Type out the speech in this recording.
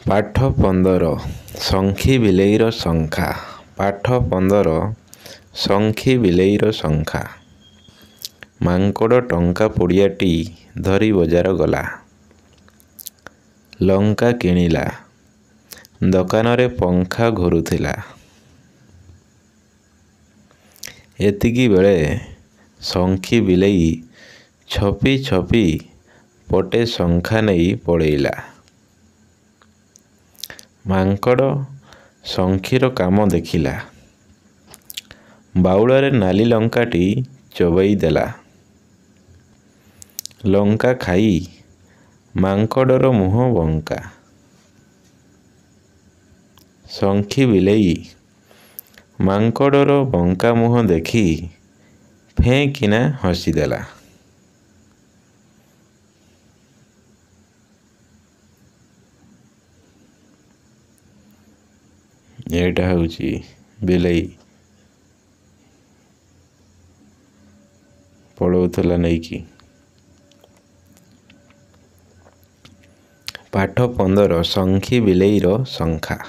ପାଠ 15 ଶଙ୍ଖି ବିଲେଇର ଶଙ୍ଖା। ପାଠ 15 ଶଙ୍ଖି ବିଲେଇର ଶଙ୍ଖା। ମାଙ୍କଡ଼ ଟଙ୍କା ପୁଡ଼ିଆଟି ଧରି ବଜାର ଗଲା। ଲଙ୍କା କିଣିଲା। ଦୋକାନରେ ପଙ୍ଖା ଘୂରୁଥିଲା। ଏତିକି ବେଳେ ଶଙ୍ଖି ବିଲେଇ ଛପି ଛପି ପଟେ ଶଙ୍ଖା ନେଇ ପଳେଇଲା। ମାଙ୍କଡ଼ ଶଙ୍ଖିର କାମ ଦେଖିଲା। ବାଉଳାରେ ନାଲି ଲଙ୍କାଟି ଚୋବେଇ ଦେଲା। ଲଙ୍କା ଖାଇ ମାଙ୍କଡ଼ର ମୁହଁ ବଙ୍କା। ଶଙ୍ଖି ବିଲେଇ ମାଙ୍କଡ଼ର ବଙ୍କା ମୁହଁ ଦେଖି ଫେଁ କିନା ହସିଦେଲା। ଏଇଟା ହେଉଛି ବିଲେଇ ପଳଉଥିଲା ନେଇକି। ପାଠ 15 ଶଙ୍ଖି ବିଲେଇର ଶଙ୍ଖା।